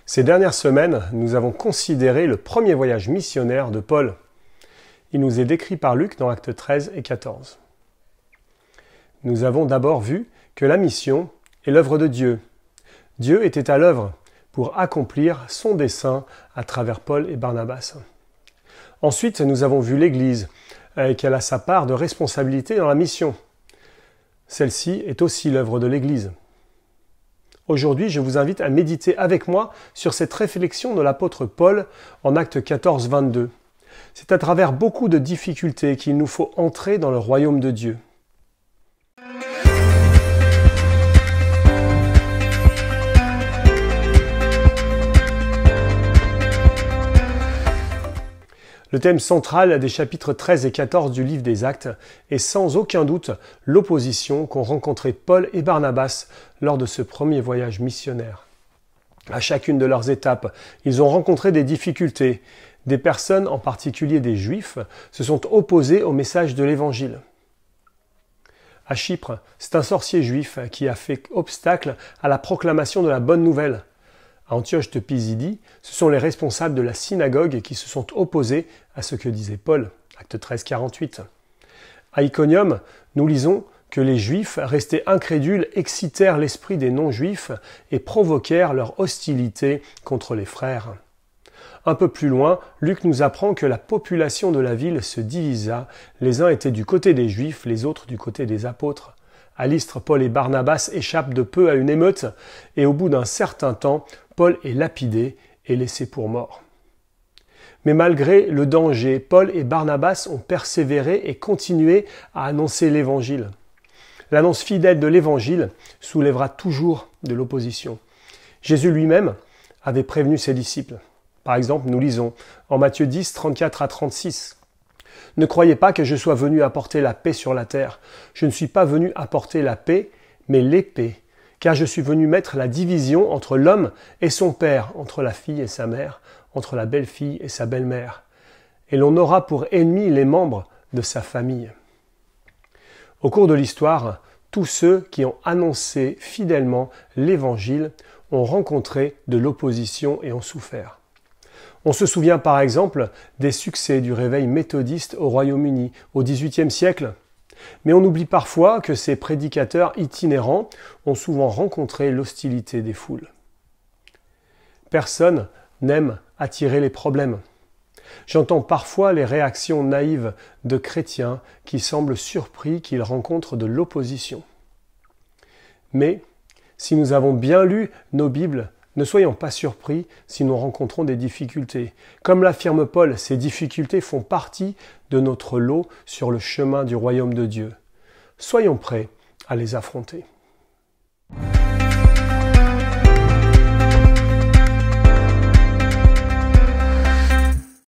Ces dernières semaines, nous avons considéré le premier voyage missionnaire de Paul. Il nous est décrit par Luc dans Actes 13 et 14. Nous avons d'abord vu que la mission est l'œuvre de Dieu. Dieu était à l'œuvre pour accomplir son dessein à travers Paul et Barnabas. Ensuite, nous avons vu l'Église et qu'elle a sa part de responsabilité dans la mission. Celle-ci est aussi l'œuvre de l'Église. Aujourd'hui, je vous invite à méditer avec moi sur cette réflexion de l'apôtre Paul en Actes 14, 22. C'est à travers beaucoup de difficultés qu'il nous faut entrer dans le royaume de Dieu. Le thème central des chapitres 13 et 14 du livre des Actes est sans aucun doute l'opposition qu'ont rencontré Paul et Barnabas lors de ce premier voyage missionnaire. À chacune de leurs étapes, ils ont rencontré des difficultés. Des personnes, en particulier des Juifs, se sont opposées au message de l'Évangile. À Chypre, c'est un sorcier juif qui a fait obstacle à la proclamation de la bonne nouvelle. À Antioche de Pisidie, ce sont les responsables de la synagogue qui se sont opposés à ce que disait Paul, acte 13, 48. À Iconium, nous lisons que les Juifs, restés incrédules, excitèrent l'esprit des non-Juifs et provoquèrent leur hostilité contre les frères. Un peu plus loin, Luc nous apprend que la population de la ville se divisa, les uns étaient du côté des Juifs, les autres du côté des apôtres. À Lystre, Paul et Barnabas échappent de peu à une émeute, et au bout d'un certain temps, Paul est lapidé et laissé pour mort. Mais malgré le danger, Paul et Barnabas ont persévéré et continué à annoncer l'Évangile. L'annonce fidèle de l'Évangile soulèvera toujours de l'opposition. Jésus lui-même avait prévenu ses disciples. Par exemple, nous lisons en Matthieu 10, 34 à 36. « Ne croyez pas que je sois venu apporter la paix sur la terre. Je ne suis pas venu apporter la paix, mais l'épée. Car je suis venu mettre la division entre l'homme et son père, entre la fille et sa mère, entre la belle-fille et sa belle-mère. Et l'on aura pour ennemis les membres de sa famille. » Au cours de l'histoire, tous ceux qui ont annoncé fidèlement l'Évangile ont rencontré de l'opposition et ont souffert. On se souvient par exemple des succès du réveil méthodiste au Royaume-Uni au XVIIIe siècle. Mais on oublie parfois que ces prédicateurs itinérants ont souvent rencontré l'hostilité des foules. Personne n'aime attirer les problèmes. J'entends parfois les réactions naïves de chrétiens qui semblent surpris qu'ils rencontrent de l'opposition. Mais si nous avons bien lu nos Bibles, ne soyons pas surpris si nous rencontrons des difficultés. Comme l'affirme Paul, ces difficultés font partie de notre lot sur le chemin du royaume de Dieu. Soyons prêts à les affronter.